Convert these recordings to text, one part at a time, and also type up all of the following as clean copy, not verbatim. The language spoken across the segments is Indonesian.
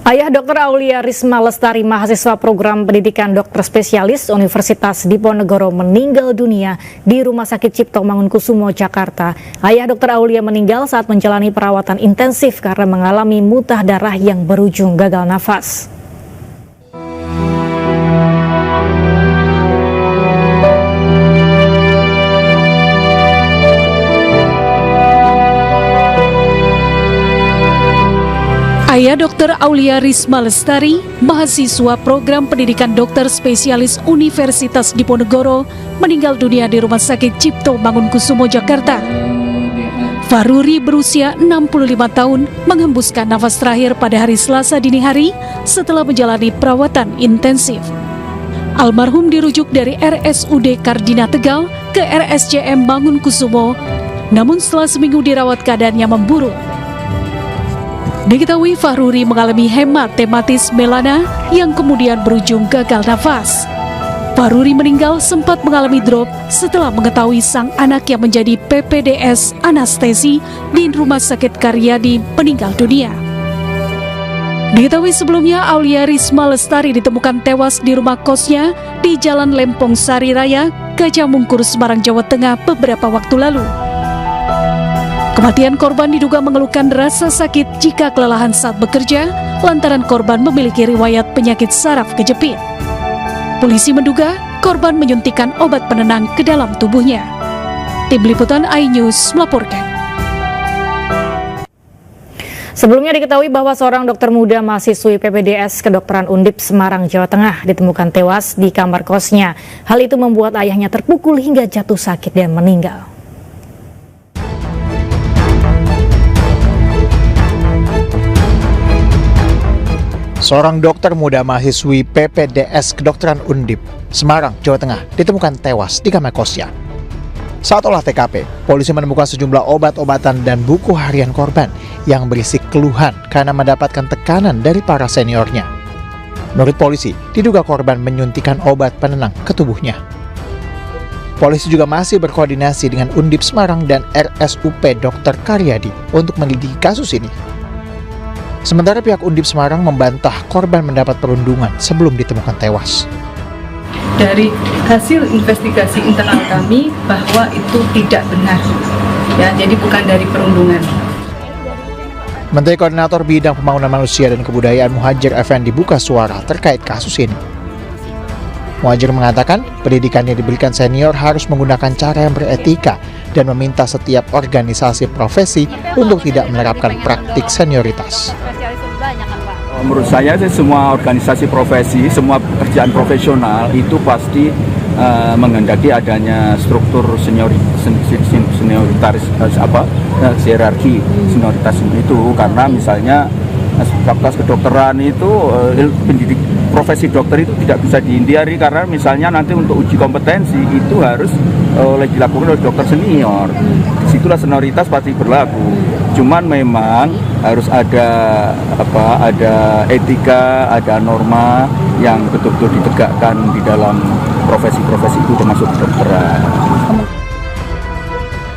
Ayah Dr. Aulia Risma Lestari, mahasiswa program pendidikan dokter spesialis Universitas Diponegoro meninggal dunia di Rumah Sakit Cipto Mangunkusumo, Jakarta. Ayah Dr. Aulia meninggal saat menjalani perawatan intensif karena mengalami muntah darah yang berujung gagal nafas. Ayah Dr. Aulia Risma Lestari, mahasiswa program pendidikan dokter spesialis Universitas Diponegoro, meninggal dunia di Rumah Sakit Cipto Mangunkusumo, Jakarta. Faruri berusia 65 tahun menghembuskan nafas terakhir pada hari Selasa dini hari setelah menjalani perawatan intensif. Almarhum dirujuk dari RSUD Kardina Tegal ke RSCM Mangunkusumo, namun setelah seminggu dirawat keadaannya memburuk. Diketahui Faruri mengalami hematematis melana yang kemudian berujung gagal nafas. Faruri meninggal sempat mengalami drop setelah mengetahui sang anak yang menjadi PPDS anestesi di Rumah Sakit Karyadi meninggal dunia. Diketahui sebelumnya Aulia Risma Lestari ditemukan tewas di rumah kosnya di Jalan Lempong Sari Raya, Gajah Mungkur, Semarang, Jawa Tengah beberapa waktu lalu. Kematian korban diduga mengeluhkan rasa sakit jika kelelahan saat bekerja lantaran korban memiliki riwayat penyakit saraf kejepit. Polisi menduga korban menyuntikkan obat penenang ke dalam tubuhnya. Tim Liputan iNews melaporkan. Sebelumnya diketahui bahwa seorang dokter muda mahasiswi PPDS Kedokteran Undip Semarang, Jawa Tengah ditemukan tewas di kamar kosnya. Hal itu membuat ayahnya terpukul hingga jatuh sakit dan meninggal. Seorang dokter muda mahasiswi PPDS Kedokteran Undip, Semarang, Jawa Tengah, ditemukan tewas di kamar kosnya. Saat olah TKP, polisi menemukan sejumlah obat-obatan dan buku harian korban yang berisi keluhan karena mendapatkan tekanan dari para seniornya. Menurut polisi, diduga korban menyuntikkan obat penenang ke tubuhnya. Polisi juga masih berkoordinasi dengan Undip Semarang dan RSUP Dr. Karyadi untuk menyelidiki kasus ini. Sementara pihak Undip Semarang membantah korban mendapat perundungan sebelum ditemukan tewas. Dari hasil investigasi internal kami bahwa itu tidak benar, ya, jadi bukan dari perundungan. Menteri Koordinator Bidang Pembangunan Manusia dan Kebudayaan Muhadjir Effendi buka suara terkait kasus ini. Muhadjir mengatakan pendidikan yang diberikan senior harus menggunakan cara yang beretika dan meminta setiap organisasi profesi untuk tidak menerapkan praktik senioritas. Menurut saya sih semua organisasi profesi, semua pekerjaan profesional itu pasti menghendaki adanya struktur senioritas hierarki senioritas itu, karena misalnya fakultas kedokteran itu pendidik profesi dokter itu tidak bisa dihindari, karena misalnya nanti untuk uji kompetensi itu harus dilakukan oleh dokter senior. Disitulah senioritas pasti berlaku. Cuman memang harus ada etika, ada norma yang betul-betul ditegakkan di dalam profesi-profesi itu, termasuk kedokteran.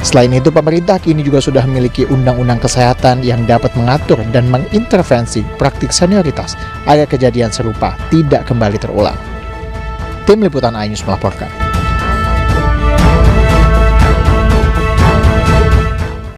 Selain itu, pemerintah kini juga sudah memiliki undang-undang kesehatan yang dapat mengatur dan mengintervensi praktik senioritas agar kejadian serupa tidak kembali terulang. Tim Liputan iNews melaporkan.